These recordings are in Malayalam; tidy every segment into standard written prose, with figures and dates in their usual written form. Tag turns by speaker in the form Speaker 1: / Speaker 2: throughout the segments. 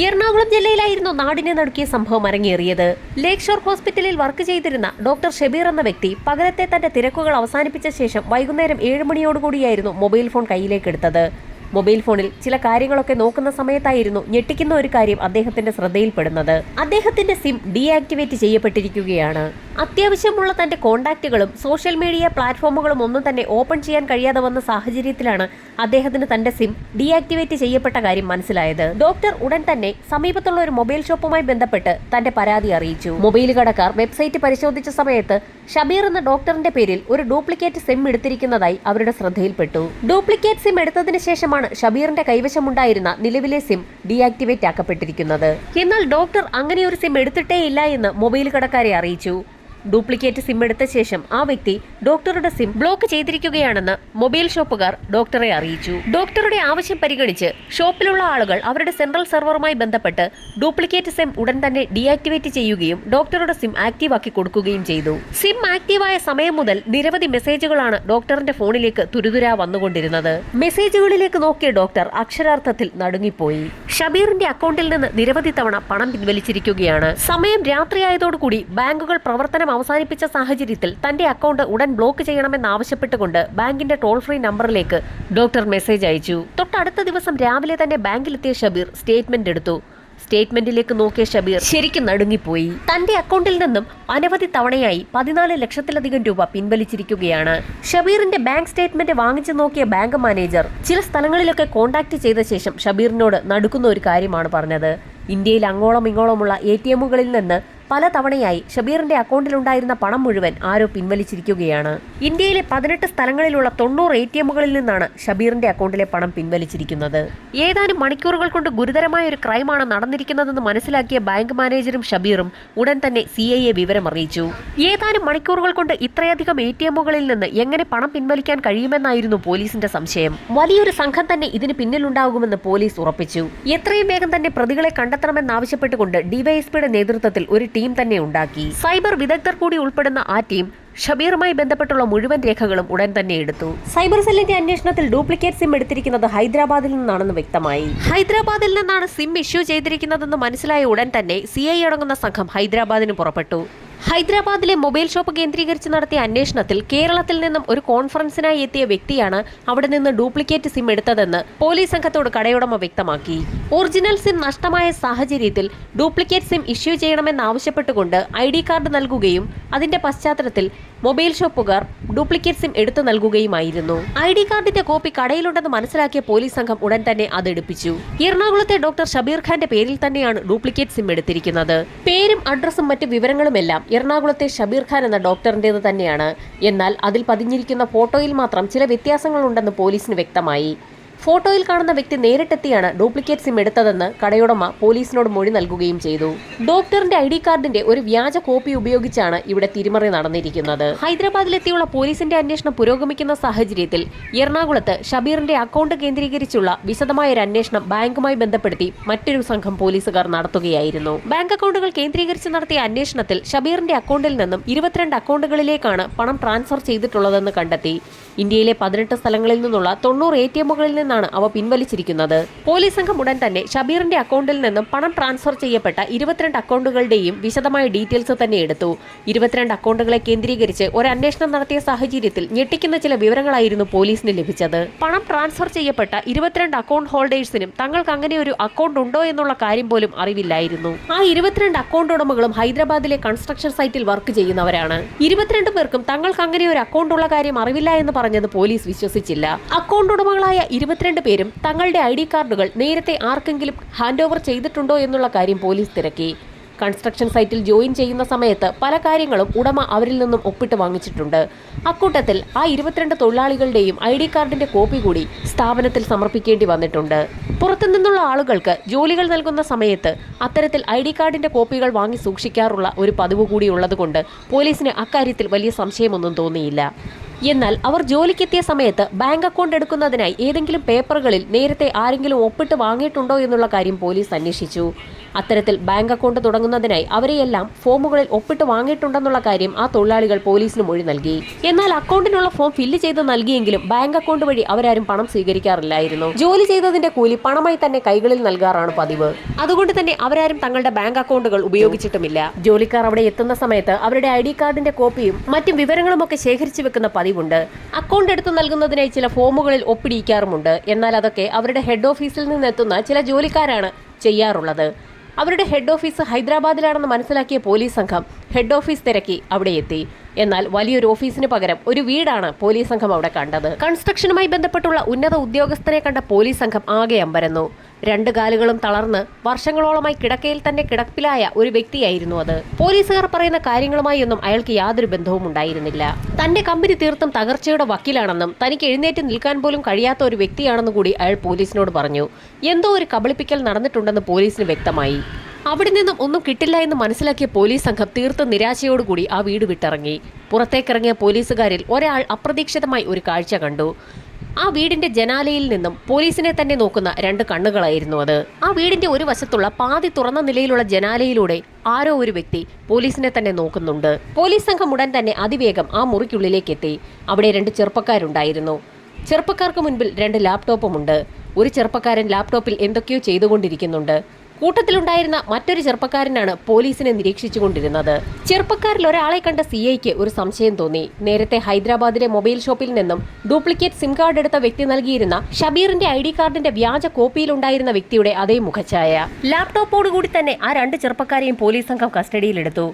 Speaker 1: എറണാകുളം ജില്ലയിലായിരുന്നു നാടിനെ നടുക്കിയ സംഭവം അരങ്ങേറിയത്. ലേക്ക് ഷോർ ഹോസ്പിറ്റലിൽ വർക്ക് ചെയ്തിരുന്ന ഡോക്ടർ ഷബീർ എന്ന വ്യക്തി പകലത്തെ തന്റെ തിരക്കുകൾ അവസാനിപ്പിച്ച ശേഷം വൈകുന്നേരം 7 മണിയോടുകൂടിയായിരുന്നു മൊബൈൽ ഫോൺ കയ്യിലേക്കെടുത്തത്. മൊബൈൽ ഫോണിൽ ചില കാര്യങ്ങളൊക്കെ നോക്കുന്ന സമയത്തായിരുന്നു ഞെട്ടിക്കുന്ന ഒരു കാര്യം അദ്ദേഹത്തിന്റെ ശ്രദ്ധയിൽപ്പെടുന്നത്. അദ്ദേഹത്തിന്റെ സിം ഡീആക്ടിവേറ്റ് ചെയ്യപ്പെട്ടിരിക്കുകയാണ്. അത്യാവശ്യമുള്ള തന്റെ കോണ്ടാക്റ്റുകളും സോഷ്യൽ മീഡിയ പ്ലാറ്റ്ഫോമുകളും ഒന്നും തന്നെ ഓപ്പൺ ചെയ്യാൻ കഴിയാതെ വന്ന സാഹചര്യത്തിലാണ് അദ്ദേഹത്തിന് തന്റെ സിം ഡീആക്ടിവേറ്റ് ചെയ്യപ്പെട്ട കാര്യം മനസ്സിലായത്. ഡോക്ടർ ഉടൻ തന്നെ സമീപത്തുള്ള ഒരു മൊബൈൽ ഷോപ്പുമായി ബന്ധപ്പെട്ട് തന്റെ പരാതി അറിയിച്ചു. മൊബൈൽ കടക്കാർ വെബ്സൈറ്റ് പരിശോധിച്ച സമയത്ത് ഷബീർ എന്ന ഡോക്ടറിന്റെ പേരിൽ ഒരു ഡ്യൂപ്ലിക്കേറ്റ് സിം എടുത്തിരിക്കുന്നതായി അവരുടെ ശ്രദ്ധയിൽപ്പെട്ടു. ഡ്യൂപ്ലിക്കേറ്റ് സിം എടുത്തതിന് ശേഷമാണ് ഷബീറിന്റെ കൈവശമുണ്ടായിരുന്ന നിലവിലെ സിം ഡീആക്ടിവേറ്റ് ആക്കപ്പെട്ടിരിക്കുന്നത്. എന്നാൽ ഡോക്ടർ അങ്ങനെ ഒരു സിം എടുത്തിട്ടേയില്ല എന്ന് മൊബൈൽ കടക്കാരെ അറിയിച്ചു. ഡ്യൂപ്ലിക്കേറ്റ് സിം എടുത്ത ശേഷം ആ വ്യക്തി ഡോക്ടറുടെ സിം ബ്ലോക്ക് ചെയ്തിരിക്കുകയാണെന്ന് മൊബൈൽ ഷോപ്പുകാർ ഡോക്ടറെ അറിയിച്ചു. ഡോക്ടറുടെ ആവശ്യം പരിഗണിച്ച് ഷോപ്പിലുള്ള ആളുകൾ അവരുടെ സെൻട്രൽ സെർവറുമായി ബന്ധപ്പെട്ട് ഡ്യൂപ്ലിക്കേറ്റ് സിം ഉടൻ തന്നെ ഡീആക്ടിവേറ്റ് ചെയ്യുകയും ഡോക്ടറുടെ സിം ആക്റ്റീവ് ആക്കി കൊടുക്കുകയും ചെയ്തു. സിം ആക്റ്റീവായ സമയം മുതൽ നിരവധി മെസ്സേജുകളാണ് ഡോക്ടറിന്റെ ഫോണിലേക്ക് തുരുതുരാ വന്നുകൊണ്ടിരുന്നത്. മെസ്സേജുകളിലേക്ക് നോക്കിയ ഡോക്ടർ അക്ഷരാർത്ഥത്തിൽ നടുങ്ങിപ്പോയി. ഷബീറിന്റെ അക്കൗണ്ടിൽ നിന്ന് നിരവധി തവണ പണം പിൻവലിച്ചിരിക്കുകയാണ്. സമയം രാത്രിയായതോടുകൂടി ബാങ്കുകൾ പ്രവർത്തനം അവസാനിപ്പിച്ച സാഹചര്യത്തിൽ തന്റെ അക്കൗണ്ട് ഉടൻ ബ്ലോക്ക് ചെയ്യണമെന്നാവശ്യപ്പെട്ടുകൊണ്ട് ബാങ്കിന്റെ ടോൾ ഫ്രീ നമ്പറിലേക്ക് ഡോക്ടർ മെസ്സേജ് അയച്ചു. തൊട്ടടുത്ത ദിവസം രാവിലെ തന്നെ ബാങ്കിലെത്തിയ ഷബീർ സ്റ്റേറ്റ്മെന്റ് എടുത്തു. സ്റ്റേറ്റ്മെന്റിലേക്ക് നോക്കിയ ഷബീർ ശരിക്കും നടുങ്ങിപ്പോയി. തന്റെ അക്കൗണ്ടിൽ നിന്നും അനവധി തവണയായി 14 ലക്ഷത്തിലധികം രൂപ പിൻവലിച്ചിരിക്കുകയാണ്. ഷബീറിന്റെ ബാങ്ക് സ്റ്റേറ്റ്മെന്റ് വാങ്ങിച്ചു നോക്കിയ ബാങ്ക് മാനേജർ ചില സ്ഥലങ്ങളിലൊക്കെ കോൺടാക്ട് ചെയ്ത ശേഷം ഷബീറിനോട് നടുക്കുന്ന ഒരു കാര്യമാണ് പറഞ്ഞത്. ഇന്ത്യയിൽ അങ്ങോളം ഇങ്ങോളമുള്ള ATMകളിൽ നിന്ന് പല തവണയായി ഷബീറിന്റെ അക്കൗണ്ടിലുണ്ടായിരുന്ന പണം മുഴുവൻ ആരോ പിൻവലിച്ചിരിക്കുകയാണ്. ഇന്ത്യയിലെ 18 സ്ഥലങ്ങളിലുള്ള 90 ATMകളിൽ നിന്നാണ് ഷബീറിന്റെ അക്കൗണ്ടിലെ പണം പിൻവലിച്ചിരിക്കുന്നത്. ഏതാനും മണിക്കൂറുകൾ കൊണ്ട് ഗുരുതരമായ ഒരു ക്രൈമാണ് നടന്നിരിക്കുന്നതെന്ന് മനസ്സിലാക്കിയ ബാങ്ക് മാനേജറും ഷബീറും ഉടൻ തന്നെ CIയെ വിവരം അറിയിച്ചു. ഏതാനും മണിക്കൂറുകൾ കൊണ്ട് ഇത്രയധികം ATMകളിൽ നിന്ന് എങ്ങനെ പണം പിൻവലിക്കാൻ കഴിയുമെന്നായിരുന്നു പോലീസിന്റെ സംശയം. വലിയൊരു സംഘം തന്നെ ഇതിന് പിന്നിലുണ്ടാകുമെന്ന് പോലീസ് ഉറപ്പിച്ചു. എത്രയും വേഗം തന്നെ പ്രതികളെ കണ്ടെത്തണമെന്നാവശ്യപ്പെട്ടുകൊണ്ട് ഡിവൈഎസ്പിയുടെ നേതൃത്വത്തിൽ ഒരു ടീം തന്നെ ഉണ്ടാക്കി. സൈബർ വിദഗ്ധർ കൂടി ഉൾപ്പെടുന്ന ആ ടീം ഷബീറുമായി ബന്ധപ്പെട്ടുള്ള മുഴുവൻ രേഖകളും ഉടൻ തന്നെ എടുത്തു. സൈബർ സെല്ലിന്റെ അന്വേഷണത്തിൽ ഡ്യൂപ്ലിക്കേറ്റ് സിം എടുത്തിരിക്കുന്നത് ഹൈദരാബാദിൽ നിന്നാണെന്ന് വ്യക്തമായി. ഹൈദരാബാദിൽ നിന്നാണ് സിം ഇഷ്യൂ ചെയ്തിരിക്കുന്നതെന്ന് മനസ്സിലായ ഉടൻ തന്നെ CI അടങ്ങുന്ന സംഘം ഹൈദരാബാദിന് പുറപ്പെട്ടു. ഹൈദരാബാദിലെ മൊബൈൽ ഷോപ്പ് കേന്ദ്രീകരിച്ച് നടത്തിയ അന്വേഷണത്തിൽ കേരളത്തിൽ നിന്നും ഒരു കോൺഫറൻസിനായി എത്തിയ വ്യക്തിയാണ് അവിടെ നിന്ന് ഡ്യൂപ്ലിക്കേറ്റ് സിം എടുത്തതെന്ന് പോലീസ് സംഘത്തോട് കടയുടമ വ്യക്തമാക്കി. ഒറിജിനൽ സിം നഷ്ടമായ സാഹചര്യത്തിൽ ഡ്യൂപ്ലിക്കേറ്റ് സിം ഇഷ്യൂ ചെയ്യണമെന്നാവശ്യപ്പെട്ടുകൊണ്ട് ID കാർഡ് നൽകുകയും അതിന്റെ പശ്ചാത്തലത്തിൽ മൊബൈൽ ഷോപ്പുകാർ ഡ്യൂപ്ലിക്കേറ്റ് സിം എടുത്തു നൽകുകയുമായിരുന്നു. ID കാർഡിന്റെ കോപ്പി കടയിലുണ്ടെന്ന് മനസ്സിലാക്കിയ പോലീസ് സംഘം ഉടൻ തന്നെ അത് എടുപ്പിച്ചു. എറണാകുളത്തെ ഡോക്ടർ ഷബീർ ഖാന്റെ പേരിൽ തന്നെയാണ് ഡ്യൂപ്ലിക്കേറ്റ് സിം എടുത്തിരിക്കുന്നത്. പേരും അഡ്രസ്സും മറ്റ് വിവരങ്ങളുമെല്ലാം എറണാകുളത്തെ ഷബീർ ഖാൻ എന്ന ഡോക്ടറിന്റേത് തന്നെയാണ്. എന്നാൽ അതിൽ പതിഞ്ഞിരിക്കുന്ന ഫോട്ടോയിൽ മാത്രം ചില വ്യത്യാസങ്ങളുണ്ടെന്ന് പോലീസിന് വ്യക്തമായി. ഫോട്ടോയിൽ കാണുന്ന വ്യക്തി നേരിട്ടെത്തിയാണ് ഡ്യൂപ്ലിക്കേറ്റ് സിം എടുത്തതെന്ന് കടയുടമ പോലീസിനോട് മൊഴി നൽകുകയും ചെയ്തു. ഡോക്ടറിന്റെ ID കാർഡിന്റെ ഒരു വ്യാജ കോപ്പി ഉപയോഗിച്ചാണ് ഇവിടെ തിരിമറി നടന്നിരിക്കുന്നത്. ഹൈദരാബാദിലെത്തിയുള്ള പോലീസിന്റെ അന്വേഷണം പുരോഗമിക്കുന്ന സാഹചര്യത്തിൽ എറണാകുളത്ത് ഷബീറിന്റെ അക്കൗണ്ട് കേന്ദ്രീകരിച്ചുള്ള വിശദമായ ഒരു അന്വേഷണം ബാങ്കുമായി ബന്ധപ്പെടുത്തി മറ്റൊരു സംഘം പോലീസുകാർ നടത്തുകയായിരുന്നു. ബാങ്ക് അക്കൗണ്ടുകൾ കേന്ദ്രീകരിച്ച് നടത്തിയ അന്വേഷണത്തിൽ ഷബീറിന്റെ അക്കൗണ്ടിൽ നിന്നും 22 അക്കൗണ്ടുകളിലേക്കാണ് പണം ട്രാൻസ്ഫർ ചെയ്തിട്ടുള്ളതെന്ന് കണ്ടെത്തി. ഇന്ത്യയിലെ 18 സ്ഥലങ്ങളിൽ നിന്നുള്ള 90 ATMകളിൽ നിന്നാണ് അവ പിൻവലിച്ചിരിക്കുന്നത്. പോലീസ് സംഘം ഉടൻ തന്നെ ഷബീറിന്റെ അക്കൗണ്ടിൽ നിന്നും പണം ട്രാൻസ്ഫർ ചെയ്യപ്പെട്ട 22 അക്കൗണ്ടുകളുടെയും വിശദമായ ഡീറ്റെയിൽസ് തന്നെ എടുത്തു. 22 അക്കൗണ്ടുകളെ കേന്ദ്രീകരിച്ച് ഒരു അന്വേഷണം നടത്തിയ സാഹചര്യത്തിൽ ഞെട്ടിക്കുന്ന ചില വിവരങ്ങളായിരുന്നു പോലീസിന് ലഭിച്ചത്. പണം ട്രാൻസ്ഫർ ചെയ്യപ്പെട്ട 22 അക്കൗണ്ട് ഹോൾഡേഴ്സിനും തങ്ങൾക്ക് അങ്ങനെ ഒരു അക്കൗണ്ട് ഉണ്ടോ എന്നുള്ള കാര്യം പോലും അറിവില്ലായിരുന്നു. ആ 22 അക്കൗണ്ട് ഉടമകളും ഹൈദരാബാദിലെ കൺസ്ട്രക്ഷൻ സൈറ്റിൽ വർക്ക് ചെയ്യുന്നവരാണ്. 22 പേർക്കും തങ്ങൾക്ക് അങ്ങനെ ഒരു അക്കൗണ്ട് ഉള്ള കാര്യം അറിവില്ല എന്ന് പറഞ്ഞത് പോലീസ് വിശ്വസിച്ചില്ല. അക്കൗണ്ട് ഉടമകളായ 22 പേരും തങ്ങളുടെ ID കാർഡുകൾ നേരത്തെ ആർക്കെങ്കിലും ഹാൻഡ് ഓവർ ചെയ്തിട്ടുണ്ടോ എന്നുള്ള കാര്യം പോലീസ് തിരക്കി. കൺസ്ട്രക്ഷൻ സൈറ്റിൽ ജോയിൻ ചെയ്യുന്ന സമയത്ത് പല കാര്യങ്ങളും ഉടമ അവരിൽ നിന്നും ഒപ്പിട്ട് വാങ്ങിച്ചിട്ടുണ്ട്. അക്കൂട്ടത്തിൽ ആ 22 തൊഴിലാളികളുടെയും ID കാർഡിന്റെ കോപ്പി കൂടി സ്ഥാപനത്തിൽ സമർപ്പിക്കേണ്ടി വന്നിട്ടുണ്ട്. പുറത്തുനിന്നുള്ള ആളുകൾക്ക് ജോലികൾ നൽകുന്ന സമയത്ത് അത്തരത്തിൽ ID കാർഡിന്റെ കോപ്പികൾ വാങ്ങി സൂക്ഷിക്കാറുള്ള ഒരു പതിവ് കൂടി ഉള്ളതുകൊണ്ട് പോലീസിന് അക്കാര്യത്തിൽ വലിയ സംശയമൊന്നും തോന്നിയില്ല. എന്നാൽ അവർ ജോലിക്കെത്തിയ സമയത്ത് ബാങ്ക് അക്കൗണ്ട് എടുക്കുന്നതിനായി ഏതെങ്കിലും പേപ്പറുകളിൽ നേരത്തെ ആരെങ്കിലും ഒപ്പിട്ട് വാങ്ങിയിട്ടുണ്ടോ എന്നുള്ള കാര്യം പോലീസ് അന്വേഷിച്ചു. അത്തരത്തിൽ ബാങ്ക് അക്കൗണ്ട് തുടങ്ങുന്നതിനായി അവരെയെല്ലാം ഫോമുകളിൽ ഒപ്പിട്ട് വാങ്ങിയിട്ടുണ്ടെന്നുള്ള കാര്യം ആ തൊഴിലാളികൾ പോലീസിന് മൊഴി നൽകി. എന്നാൽ അക്കൗണ്ടിനുള്ള ഫോം ഫില്ല് ചെയ്ത് നൽകിയെങ്കിലും ബാങ്ക് അക്കൗണ്ട് വഴി അവരാരും പണം സ്വീകരിക്കാറില്ലായിരുന്നു. ജോലി ചെയ്തതിന്റെ കൂലി പണമായി തന്നെ കൈകളിൽ നൽകാറാണ് പതിവ്. അതുകൊണ്ട് തന്നെ അവരാരും തങ്ങളുടെ ബാങ്ക് അക്കൗണ്ടുകൾ ഉപയോഗിച്ചിട്ടുമില്ല. ജോലിക്കാർ അവിടെ എത്തുന്ന സമയത്ത് അവരുടെ ID കാർഡിന്റെ കോപ്പിയും മറ്റും വിവരങ്ങളുമൊക്കെ ശേഖരിച്ചു വെക്കുന്ന പതിവുണ്ട്. അക്കൗണ്ട് എടുത്തു നൽകുന്നതിനായി ചില ഫോമുകളിൽ ഒപ്പിടിയിക്കാറുമുണ്ട്. എന്നാൽ അതൊക്കെ അവരുടെ ഹെഡ് ഓഫീസിൽ നിന്നെത്തുന്ന ചില ജോലിക്കാരാണ് ചെയ്യാറുള്ളത്. അവരുടെ ഹെഡ് ഓഫീസ് ഹൈദരാബാദിലാണെന്ന് മനസ്സിലാക്കിയ പോലീസ് സംഘം ഹെഡ് ഓഫീസ് തിരക്കി അവിടെ എത്തി. എന്നാൽ വലിയൊരു ഓഫീസിന് പകരം ഒരു വീടാണ് പോലീസ് സംഘം അവിടെ കണ്ടത്. കൺസ്ട്രക്ഷനുമായി ബന്ധപ്പെട്ടുള്ള ഉന്നത ഉദ്യോഗസ്ഥനെ കണ്ട പോലീസ് സംഘം ആകെ അമ്പരന്നു. 2 കാലുകളും തളർന്ന് വർഷങ്ങളോളമായി കിടക്കയിൽ തന്നെ കിടപ്പിലായ ഒരു വ്യക്തിയായിരുന്നു അത്. പോലീസുകാർ പറയുന്ന കാര്യങ്ങളുമായി ഒന്നും അയാൾക്ക് യാതൊരു ബന്ധവും ഉണ്ടായിരുന്നില്ല. തന്റെ കമ്പനി തീർത്തും തകർച്ചയുടെ വക്കീലാണെന്നും തനിക്ക് എഴുന്നേറ്റ് നിൽക്കാൻ പോലും കഴിയാത്ത ഒരു വ്യക്തിയാണെന്നും കൂടി അയാൾ പോലീസിനോട് പറഞ്ഞു. എന്തോ ഒരു കബളിപ്പിക്കൽ നടന്നിട്ടുണ്ടെന്ന് പോലീസിന് വ്യക്തമായി. അവിടെ നിന്നും ഒന്നും കിട്ടില്ല എന്ന് മനസ്സിലാക്കിയ പോലീസ് സംഘം തീർത്തും നിരാശയോടുകൂടി ആ വീട് വിട്ടിറങ്ങി. പുറത്തേക്കിറങ്ങിയ പോലീസുകാരിൽ ഒരാൾ അപ്രതീക്ഷിതമായി ഒരു കാഴ്ച കണ്ടു. ആ വീടിന്റെ ജനാലയിൽ നിന്നും പോലീസിനെ തന്നെ നോക്കുന്ന 2 കണ്ണുകളായിരുന്നു അത്. ആ വീടിന്റെ ഒരു വശത്തുള്ള പാതി തുറന്ന നിലയിലുള്ള ജനാലയിലൂടെ ആരോ ഒരു വ്യക്തി പോലീസിനെ തന്നെ നോക്കുന്നുണ്ട്. പോലീസ് സംഘം ഉടൻ തന്നെ അതിവേഗം ആ മുറിക്കുള്ളിലേക്ക് എത്തി. അവിടെ 2 ചെറുപ്പക്കാരുണ്ടായിരുന്നു. ചെറുപ്പക്കാർക്ക് മുൻപിൽ 2 ലാപ്ടോപ്പുമുണ്ട്. ഒരു ചെറുപ്പക്കാരൻ ലാപ്ടോപ്പിൽ എന്തൊക്കെയോ ചെയ്തുകൊണ്ടിരിക്കുന്നുണ്ട്. കൂട്ടത്തിലുണ്ടായിരുന്ന മറ്റൊരു ചെറുപ്പക്കാരനാണ് പോലീസിനെ നിരീക്ഷിച്ചുകൊണ്ടിരുന്നത്. ചെറുപ്പക്കാരിൽ ഒരാളെ കണ്ട CIക്ക് ഒരു സംശയം തോന്നി. നേരത്തെ ഹൈദരാബാദിലെ മൊബൈൽ ഷോപ്പിൽ നിന്നും ഡ്യൂപ്ലിക്കേറ്റ് സിം കാർഡ് എടുത്ത വ്യക്തി നൽകിയിരുന്ന ഷബീറിന്റെ ID കാർഡിന്റെ വ്യാജ കോപ്പിയിലുണ്ടായിരുന്ന വ്യക്തിയുടെ അതേ മുഖഛായ. ലാപ്ടോപ്പോടുകൂടി തന്നെ ആ 2 ചെറുപ്പക്കാരെയും പോലീസ് സംഘം കസ്റ്റഡിയിലെടുത്തു.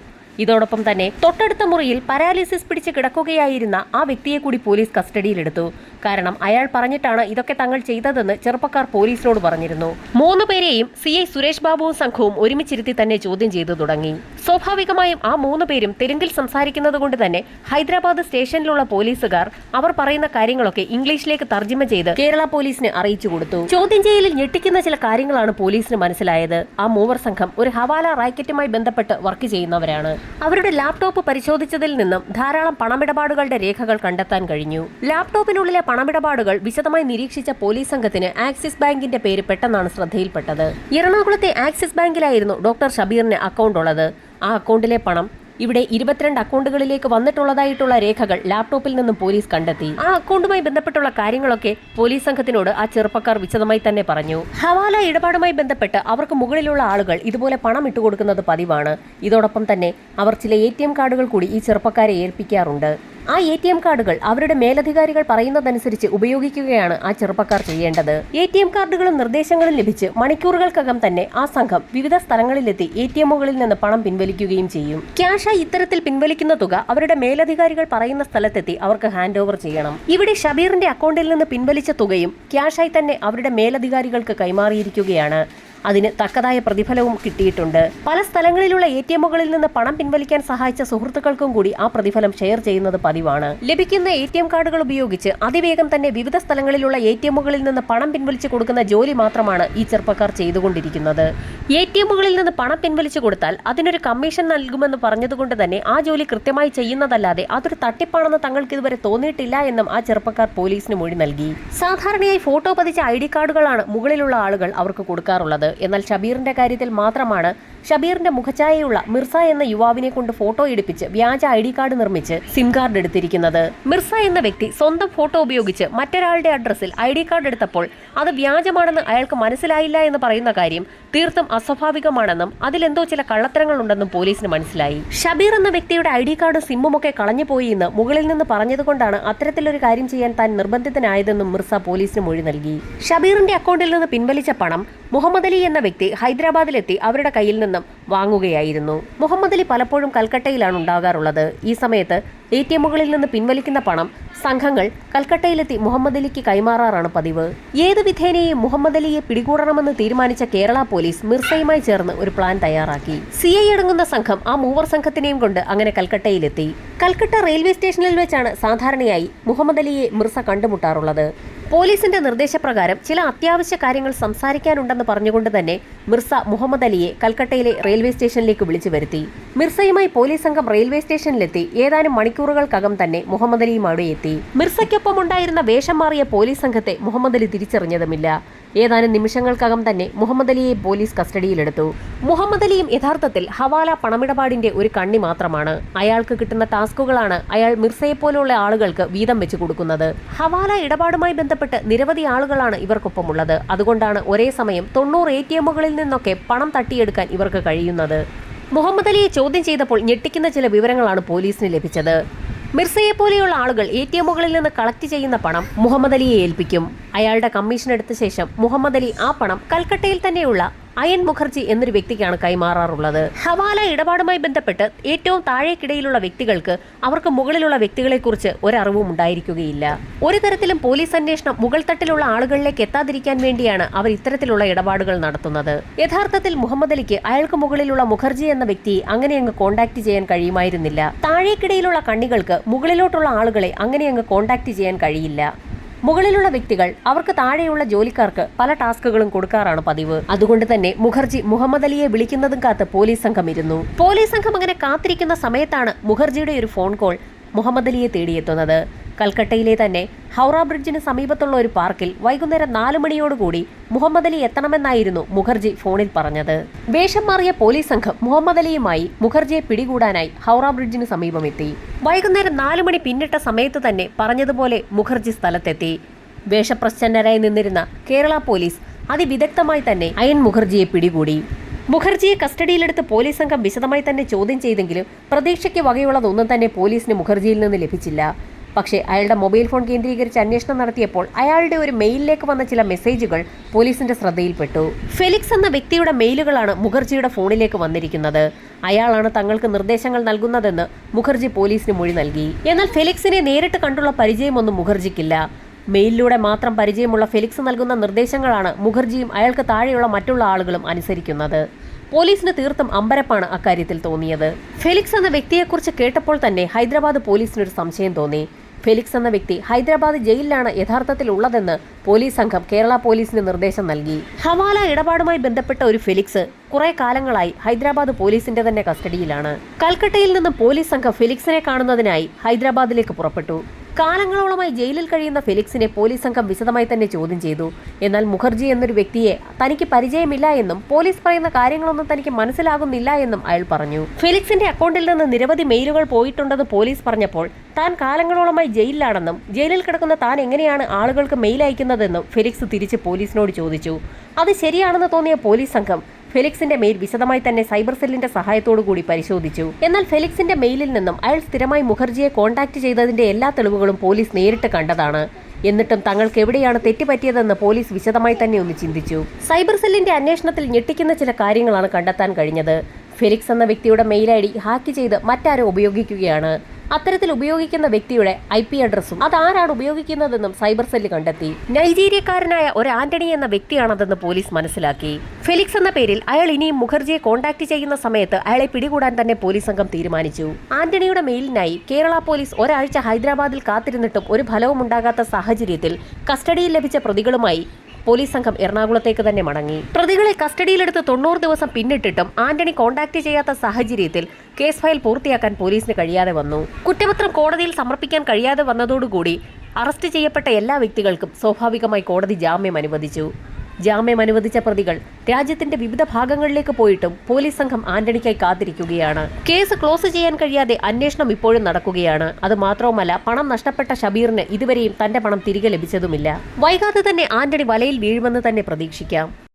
Speaker 1: ഇതോടൊപ്പം തന്നെ തൊട്ടടുത്ത മുറിയിൽ പാരാലിസിസ് പിടിച്ച് കിടക്കുകയായിരുന്ന ആ വ്യക്തിയെ കൂടി പോലീസ് കസ്റ്റഡിയിലെടുത്തു. കാരണം അയാൾ പറഞ്ഞിട്ടാണ് ഇതൊക്കെ തങ്ങൾ ചെയ്തതെന്ന് ചെറുപ്പക്കാർ പോലീസിനോട് പറഞ്ഞിരുന്നു. 3 പേരെയും CI സുരേഷ് ബാബുവും സംഘവും ഒരുമിച്ചിരുത്തി തന്നെ ചോദ്യം ചെയ്തു തുടങ്ങി. സ്വാഭാവികമായും ആ 3 പേരും തെലുങ്കിൽ സംസാരിക്കുന്നത് കൊണ്ട് തന്നെ ഹൈദരാബാദ് സ്റ്റേഷനിലുള്ള പോലീസുകാർ അവർ പറയുന്ന കാര്യങ്ങളൊക്കെ ഇംഗ്ലീഷിലേക്ക് തർജ്ജമ ചെയ്ത് കേരള പോലീസിന് അറിയിച്ചു കൊടുത്തു. ചോദ്യം ചെയ്യലിൽ ഞെട്ടിക്കുന്ന ചില കാര്യങ്ങളാണ് പോലീസിന് മനസ്സിലായത്. ആ 3 സംഘം ഒരു ഹവാല റാക്കറ്റുമായി ബന്ധപ്പെട്ട് വർക്ക് ചെയ്യുന്നവരാണ്. അവരുടെ ലാപ്ടോപ്പ് പരിശോധിച്ചതിൽ നിന്നും ധാരാളം പണമിടപാടുകളുടെ രേഖകൾ കണ്ടെത്താൻ കഴിഞ്ഞു. ലാപ്ടോപ്പിനുള്ളിലെ പണമിടപാടുകൾ വിശദമായി നിരീക്ഷിച്ച പോലീസ് സംഘത്തിന് ആക്സിസ് ബാങ്കിന്റെ പേര് പെട്ടെന്നാണ് ശ്രദ്ധയിൽപ്പെട്ടത്. എറണാകുളത്തെ ആക്സിസ് ബാങ്കിലായിരുന്നു ഡോക്ടർ ഷബീറിന് അക്കൗണ്ട് ഉള്ളത്. ആ അക്കൗണ്ടിലെ പണം ഇവിടെ 22 അക്കൗണ്ടുകളിലേക്ക് വന്നിട്ടുള്ളതായിട്ടുള്ള രേഖകൾ ലാപ്ടോപ്പിൽ നിന്നും പോലീസ് കണ്ടെത്തി. ആ അക്കൗണ്ടുമായി ബന്ധപ്പെട്ടുള്ള കാര്യങ്ങളൊക്കെ പോലീസ് സംഘത്തിനോട് ആ ചെറുപ്പക്കാർ വിശദമായി തന്നെ പറഞ്ഞു. ഹവാല ഇടപാടുമായി ബന്ധപ്പെട്ട് അവർക്ക് മുകളിലുള്ള ആളുകൾ ഇതുപോലെ പണം ഇട്ടുകൊടുക്കുന്നത് പതിവാണ്. ഇതോടൊപ്പം തന്നെ അവർ ചില ATM കാർഡുകൾ കൂടി ഈ ചെറുപ്പക്കാരെ ഏൽപ്പിക്കാറുണ്ട്. ആ ATM കാർഡുകൾ അവരുടെ മേലധികാരികൾ പറയുന്നതനുസരിച്ച് ഉപയോഗിക്കുകയാണ് ആ ചെറുപ്പക്കാർ ചെയ്യേണ്ടത്. ATM കാർഡുകളും നിർദ്ദേശങ്ങളും ലഭിച്ച് മണിക്കൂറുകൾക്കകം തന്നെ ആ സംഘം വിവിധ സ്ഥലങ്ങളിലെത്തി ATMകളിൽ നിന്ന് പണം പിൻവലിക്കുകയും ചെയ്യും. ക്യാഷായി ഇത്തരത്തിൽ പിൻവലിക്കുന്ന തുക അവരുടെ മേലധികാരികൾ പറയുന്ന സ്ഥലത്തെത്തി അവർക്ക് ഹാൻഡ് ഓവർ ചെയ്യണം. ഇവിടെ ഷബീറിന്റെ അക്കൗണ്ടിൽ നിന്ന് പിൻവലിച്ച തുകയും ക്യാഷായി തന്നെ അവരുടെ മേലധികാരികൾക്ക് കൈമാറിയിരിക്കുകയാണ്. അതിന് തക്കതായ പ്രതിഫലവും കിട്ടിയിട്ടുണ്ട്. പല സ്ഥലങ്ങളിലുള്ള ATMകളിൽ നിന്ന് പണം പിൻവലിക്കാൻ സഹായിച്ച സുഹൃത്തുക്കൾക്കും കൂടി ആ പ്രതിഫലം ഷെയർ ചെയ്യുന്നത് പതിവാണ്. ലഭിക്കുന്ന ATM കാർഡുകൾ ഉപയോഗിച്ച് അതിവേഗം തന്നെ വിവിധ സ്ഥലങ്ങളിലുള്ള ATMകളിൽ നിന്ന് പണം പിൻവലിച്ചു കൊടുക്കുന്ന ജോലി മാത്രമാണ് ഈ ചെറുപ്പക്കാർ ചെയ്തുകൊണ്ടിരിക്കുന്നത്. ATMകളിൽ നിന്ന് പണം പിൻവലിച്ചു കൊടുത്താൽ അതിനൊരു കമ്മീഷൻ നൽകുമെന്ന് പറഞ്ഞതുകൊണ്ട് തന്നെ ആ ജോലി കൃത്യമായി ചെയ്യുന്നതല്ലാതെ അതൊരു തട്ടിപ്പാണെന്ന് തങ്ങൾക്ക് ഇതുവരെ തോന്നിയിട്ടില്ല എന്നും ആ ചെറുപ്പക്കാർ പോലീസിന് മൊഴി നൽകി. സാധാരണയായി ഫോട്ടോ പതിച്ച ID കാർഡുകളാണ് മുകളിലുള്ള ആളുകൾ അവർക്ക് കൊടുക്കാറുള്ളത്. എന്നാൽ ഷബീറിന്റെ കാര്യത്തിൽ മാത്രമാണ് ഷബീറിന്റെ മുഖഛായയുള്ള മിർസ എന്ന യുവാവിനെ കൊണ്ട് ഫോട്ടോ എടുപ്പിച്ച് വ്യാജ ID കാർഡ് നിർമ്മിച്ച് സിം കാർഡ് എടുത്തിരിക്കുന്നത്. മിർസ എന്ന വ്യക്തി സ്വന്തം ഫോട്ടോ ഉപയോഗിച്ച് മറ്റൊരാളുടെ അഡ്രസ്സിൽ ID കാർഡ് എടുത്തപ്പോൾ അത് വ്യാജമാണെന്ന് അയാൾക്ക് മനസ്സിലായില്ല എന്ന് പറയുന്ന കാര്യം തീർത്തും അസ്വാഭാവികമാണെന്നും അതിലെന്തോ ചില കള്ളത്തരങ്ങൾ ഉണ്ടെന്നും പോലീസിന് മനസ്സിലായി. ഷബീർ എന്ന വ്യക്തിയുടെ ID കാർഡും സിമ്മും ഒക്കെ കളഞ്ഞുപോയി എന്ന് മുകളിൽ നിന്ന് പറഞ്ഞതുകൊണ്ടാണ് അത്തരത്തിലൊരു കാര്യം ചെയ്യാൻ താൻ നിർബന്ധിതനായതെന്നും മിർസ പോലീസിന് മൊഴി നൽകി. ഷബീറിന്റെ അക്കൗണ്ടിൽ നിന്ന് പിൻവലിച്ച പണം മുഹമ്മദ് അലി എന്ന വ്യക്തി ഹൈദരാബാദിലെത്തി അവരുടെ കയ്യിൽ നിന്നും വാങ്ങുകയായിരുന്നു. മുഹമ്മദ് അലി പലപ്പോഴും കൽക്കട്ടയിലാണ് ഉണ്ടാകാറുള്ളത്. ഈ സമയത്ത് ATMകളിൽ നിന്ന് പിൻവലിക്കുന്ന പണം സംഘങ്ങൾ കൽക്കട്ടയിലെത്തി മുഹമ്മദ് അലിക്ക് കൈമാറാറാണ് പതിവ്. ഏതു വിധേനയും മുഹമ്മദ് അലിയെ പിടികൂടണമെന്ന് തീരുമാനിച്ച കേരള പോലീസ് മിർസയുമായി ചേർന്ന് ഒരു പ്ലാൻ തയ്യാറാക്കി. CI അടങ്ങുന്ന സംഘം ആ 3 സംഘത്തിനെയും കൊണ്ട് അങ്ങനെ കൽക്കട്ടയിലെത്തി. കൽക്കട്ട റെയിൽവേ സ്റ്റേഷനിൽ വെച്ചാണ് സാധാരണയായി മുഹമ്മദ് അലിയെ മിർസ കണ്ടുമുട്ടാറുള്ളത്. പോലീസിന്റെ നിർദ്ദേശപ്രകാരം ചില അത്യാവശ്യ കാര്യങ്ങൾ സംസാരിക്കാനുണ്ടെന്ന് പറഞ്ഞുകൊണ്ട് തന്നെ മിർസ മുഹമ്മദ് അലിയെ കൽക്കട്ടയിലെ റെയിൽവേ റെയിൽവേ സ്റ്റേഷനിലേക്ക് വിളിച്ചു വരുത്തി. മിർസയുമായി പോലീസ് സംഘം റെയിൽവേ സ്റ്റേഷനിലെത്തി ഏതാനും മണിക്കൂറുകൾക്കകം തന്നെ മുഹമ്മദ് അലിയും അവിടെ എത്തി. മിർസയ്ക്കൊപ്പം ഉണ്ടായിരുന്ന വേഷം മാറിയ പോലീസ് സംഘത്തെ മുഹമ്മദ് അലി തിരിച്ചറിഞ്ഞതുമില്ല. ഏതാനും നിമിഷങ്ങൾക്കകം തന്നെ മുഹമ്മദ് അലിയെ പോലീസ് കസ്റ്റഡിയിലെടുത്തു. മുഹമ്മദ് അലിയും യഥാർത്ഥത്തിൽ ഹവാല പണമിടപാടിന്റെ ഒരു കണ്ണി മാത്രമാണ്. അയാൾക്ക് കിട്ടുന്ന ടാസ്കുകളാണ് അയാൾ മിർസയെപ്പോലുള്ള ആളുകൾക്ക് വീതം വെച്ച് കൊടുക്കുന്നത്. ഹവാല ഇടപാടുമായി ബന്ധപ്പെട്ട് നിരവധി ആളുകളാണ് ഇവർക്കൊപ്പമുള്ളത്. അതുകൊണ്ടാണ് ഒരേ സമയം 90 ATMകളിൽ നിന്നൊക്കെ പണം തട്ടിയെടുക്കാൻ ഇവർക്ക് കഴിയുന്നത്. മുഹമ്മദ് അലിയെ ചോദ്യം ചെയ്തപ്പോൾ ഞെട്ടിക്കുന്ന ചില വിവരങ്ങളാണ് പോലീസിന് ലഭിച്ചത്. മിർസയെ പോലെയുള്ള ആളുകൾ ATMകളിൽ നിന്ന് കളക്ട് ചെയ്യുന്ന പണം മുഹമ്മദ് അലിയെ ഏൽപ്പിക്കും. അയാളുടെ കമ്മീഷൻ എടുത്ത ശേഷം മുഹമ്മദ് അലി ആ പണം കൽക്കട്ടയിൽ തന്നെയുള്ള അയൻ മുഖർജി എന്നൊരു വ്യക്തിക്കാണ് കൈമാറാറുള്ളത്. ഹവാല ഇടപാടുമായി ബന്ധപ്പെട്ട് ഏറ്റവും താഴേക്കിടയിലുള്ള വ്യക്തികൾക്ക് അവർക്ക് മുകളിലുള്ള വ്യക്തികളെക്കുറിച്ച് ഒരറിവും ഉണ്ടായിരിക്കുകയില്ല. ഒരു തരത്തിലും പോലീസ് അന്വേഷണം മുകൾ തട്ടിലുള്ള ആളുകളിലേക്ക് എത്താതിരിക്കാൻ വേണ്ടിയാണ് അവർ ഇത്തരത്തിലുള്ള ഇടപാടുകൾ നടത്തുന്നത്. യഥാർത്ഥത്തിൽ മുഹമ്മദ് അലിക്ക് അയാൾക്ക് മുകളിലുള്ള മുഖർജി എന്ന വ്യക്തിയെ അങ്ങനെ അങ്ങ് കോണ്ടാക്ട് ചെയ്യാൻ കഴിയുമായിരുന്നില്ല. താഴേക്കിടയിലുള്ള കണ്ണികൾക്ക് മുകളിലോട്ടുള്ള ആളുകളെ അങ്ങനെ അങ്ങ് കോണ്ടാക്ട് ചെയ്യാൻ കഴിയില്ല. മുകളിലുള്ള വ്യക്തികൾ അവർക്ക് താഴെയുള്ള ജോലിക്കാർക്ക് പല ടാസ്കുകളും കൊടുക്കാറാണ് പതിവ്. അതുകൊണ്ട് തന്നെ മുഖർജി മുഹമ്മദ് അലിയെ വിളിക്കുന്നതും കാത്ത് പോലീസ് സംഘം ഇരുന്നു. പോലീസ് സംഘം അങ്ങനെ കാത്തിരിക്കുന്ന സമയത്താണ് മുഖർജിയുടെ ഒരു ഫോൺ കോൾ മുഹമ്മദ് അലിയെ തേടിയെത്തുന്നത്. കൽക്കട്ടയിലെ തന്നെ ഹൗറ ബ്രിഡ്ജിന് സമീപത്തുള്ള ഒരു പാർക്കിൽ വൈകുന്നേരം 4 മണിയോടുകൂടി മുഹമ്മദ് അലി എത്തണമെന്നായിരുന്നു മുഖർജി ഫോണിൽ പറഞ്ഞത്. വേഷം മാറിയ പോലീസ് സംഘം മുഹമ്മദ് അലിയുമായി മുഖർജിയെ പിടികൂടാനായി ഹൗറ ബ്രിഡ്ജിന് സമീപമെത്തി. വൈകുന്നേരം 4 മണി പിന്നിട്ട സമയത്ത് തന്നെ പറഞ്ഞതുപോലെ മുഖർജി സ്ഥലത്തെത്തി. വേഷപ്രച്ഛന്നരായി നിന്നിരുന്ന കേരള പോലീസ് അതിവിദഗ്ധമായി തന്നെ അയൻ മുഖർജിയെ പിടികൂടി. മുഖർജിയെ കസ്റ്റഡിയിലെടുത്ത് പോലീസ് സംഘം വിശദമായി തന്നെ ചോദ്യം ചെയ്തെങ്കിലും പ്രതീക്ഷയ്ക്ക് വകയുള്ളതൊന്നും തന്നെ പോലീസിന് മുഖർജിയിൽ നിന്ന് ലഭിച്ചില്ല. പക്ഷേ അയാളുടെ മൊബൈൽ ഫോൺ കേന്ദ്രീകരിച്ച് അന്വേഷണം നടത്തിയപ്പോൾ അയാളുടെ ഒരു മെയിലിലേക്ക് വന്ന ചില മെസ്സേജുകൾ പോലീസിന്റെ ശ്രദ്ധയിൽപ്പെട്ടു. ഫെലിക്സ് എന്ന വ്യക്തിയുടെ മെയിലുകളാണ് മുഖർജിയുടെ ഫോണിലേക്ക് വന്നിരിക്കുന്നത്. അയാളാണ് തങ്ങൾക്ക് നിർദ്ദേശങ്ങൾ നൽകുന്നതെന്ന് മുഖർജി പോലീസിന് മൊഴി നൽകി. എന്നാൽ ഫെലിക്സിനെ നേരിട്ട് കണ്ടുള്ള പരിചയമൊന്നും മുഖർജിക്കില്ല. മെയിലിലൂടെ മാത്രം പരിചയമുള്ള ഫെലിക്സ് നൽകുന്ന നിർദ്ദേശങ്ങളാണ് മുഖർജിയും അയാൾക്ക് താഴെയുള്ള മറ്റുള്ള ആളുകളും അനുസരിക്കുന്നത്. പോലീസിന് തീർത്തും അമ്പരപ്പാണ് അക്കാര്യത്തിൽ തോന്നിയത്. ഫെലിക്സ് എന്ന വ്യക്തിയെക്കുറിച്ച് കേട്ടപ്പോൾ തന്നെ ഹൈദരാബാദ് പോലീസിനൊരു സംശയം തോന്നി. ഫെലിക്സ് എന്ന വ്യക്തി ഹൈദരാബാദ് ജയിലിലാണ് യഥാർത്ഥത്തിൽ ഉള്ളതെന്ന് പോലീസ് സംഘം കേരള പോലീസിന് നിർദ്ദേശം നൽകി. ഹവാല ഇടപാടുമായി ബന്ധപ്പെട്ട ഒരു ഫെലിക്സ് കുറെ കാലങ്ങളായി ഹൈദരാബാദ് പോലീസിന്റെ തന്നെ കസ്റ്റഡിയിലാണ്. കൽക്കട്ടയിൽ നിന്നും പോലീസ് സംഘം ഫെലിക്സിനെ കാണുന്നതിനായി ഹൈദരാബാദിലേക്ക് പുറപ്പെട്ടു. കാലങ്ങളോളമായി ജയിലിൽ കഴിയുന്ന ഫെലിക്സിനെ പോലീസ് സംഘം വിശദമായി തന്നെ ചോദ്യം ചെയ്തു. എന്നാൽ മുഖർജി എന്നൊരു വ്യക്തിയെ തനിക്ക് പരിചയമില്ല എന്നും പോലീസ് പറയുന്ന കാര്യങ്ങളൊന്നും തനിക്ക് മനസ്സിലാകുന്നില്ല എന്നും അയാൾ പറഞ്ഞു. ഫെലിക്സിന്റെ അക്കൗണ്ടിൽ നിന്ന് നിരവധി മെയിലുകൾ പോയിട്ടുണ്ടെന്ന് പോലീസ് പറഞ്ഞപ്പോൾ താൻ കാലങ്ങളോളമായി ജയിലിലാണെന്നും ജയിലിൽ കിടക്കുന്ന താൻ എങ്ങനെയാണ് ആളുകൾക്ക് മെയിൽ അയക്കുന്നതെന്നും ഫെലിക്സ് തിരിച്ച് പോലീസിനോട് ചോദിച്ചു. അത് ശരിയാണെന്ന് തോന്നിയ പോലീസ് സംഘം ഫെലിക്സിന്റെ മെയിൽ വിശദമായി തന്നെ സൈബർ സെല്ലിന്റെ സഹായത്തോടു കൂടി പരിശോധിച്ചു. എന്നാൽ ഫെലിക്സിന്റെ മെയിലിൽ നിന്നും അയാൾ സ്ഥിരമായി മുഖർജിയെ കോൺടാക്ട് ചെയ്തതിന്റെ എല്ലാ തെളിവുകളും പോലീസ് നേരിട്ട് കണ്ടതാണ്. എന്നിട്ടും തങ്ങൾക്ക് എവിടെയാണ് തെറ്റുപറ്റിയതെന്ന് പോലീസ് വിശദമായി തന്നെ ഒന്ന് ചിന്തിച്ചു. സൈബർ സെല്ലിന്റെ അന്വേഷണത്തിൽ ഞെട്ടിക്കുന്ന ചില കാര്യങ്ങളാണ് കണ്ടെത്താൻ കഴിഞ്ഞത്. ഫെലിക്സ് എന്ന വ്യക്തിയുടെ മെയിൽ ID ഹാക്ക് ചെയ്ത് മറ്റാരോ ഉപയോഗിക്കുകയാണ്. അത്തരത്തിൽ ഉപയോഗിക്കുന്ന വ്യക്തിയുടെ IP അഡ്രസ്സും അതാരാണ് ഉപയോഗിക്കുന്നതെന്നും സൈബർ സെല്ല് കണ്ടെത്തി. നൈജീരിയക്കാരനായ ഒരു ആന്റണി എന്ന വ്യക്തിയാണതെന്ന് പോലീസ് മനസ്സിലാക്കി. ഫെലിക്സ് എന്ന പേരിൽ അയാൾ ഇനിയും മുഖർജിയെ കോൺടാക്ട് ചെയ്യുന്ന സമയത്ത് അയാളെ പിടികൂടാൻ തന്നെ പോലീസ് സംഘം തീരുമാനിച്ചു. ആന്റണിയുടെ മെയിലിനായി കേരള പോലീസ് ഒരാഴ്ച ഹൈദരാബാദിൽ കാത്തിരുന്നിട്ടും ഒരു ഫലവും ഉണ്ടാകാത്ത സാഹചര്യത്തിൽ കസ്റ്റഡിയിൽ ലഭിച്ച പ്രതികളുമായി പോലീസ് സംഘം എറണാകുളത്തേക്ക് തന്നെ മടങ്ങി. പ്രതികളെ കസ്റ്റഡിയിലെടുത്ത് 90 ദിവസം പിന്നിട്ടിട്ടും ആന്റണി കോൺടാക്ട് ചെയ്യാത്ത സാഹചര്യത്തിൽ കേസ് ഫയൽ പൂർത്തിയാക്കാൻ പോലീസിന് കഴിയാതെ വന്നു. കുറ്റപത്രം കോടതിയിൽ സമർപ്പിക്കാൻ കഴിയാതെ വന്നതോടുകൂടി അറസ്റ്റ് ചെയ്യപ്പെട്ട എല്ലാ വ്യക്തികൾക്കും സ്വാഭാവികമായി കോടതി ജാമ്യം അനുവദിച്ചു. ജാമ്യം അനുവദിച്ച പ്രതികൾ രാജ്യത്തിന്റെ വിവിധ ഭാഗങ്ങളിലേക്ക് പോയിട്ടും പോലീസ് സംഘം ആന്റണിക്കായി കാത്തിരിക്കുകയാണ്. കേസ് ക്ലോസ് ചെയ്യാൻ കഴിയാതെ അന്വേഷണം ഇപ്പോഴും നടക്കുകയാണ്. അത് മാത്രവുമല്ല, പണം നഷ്ടപ്പെട്ട ഷബീറിന് ഇതുവരെയും തന്റെ പണം തിരികെ ലഭിച്ചതുമില്ല. വൈകാതെ തന്നെ ആന്റണി വലയിൽ വീഴുമെന്ന് തന്നെ പ്രതീക്ഷിക്കാം.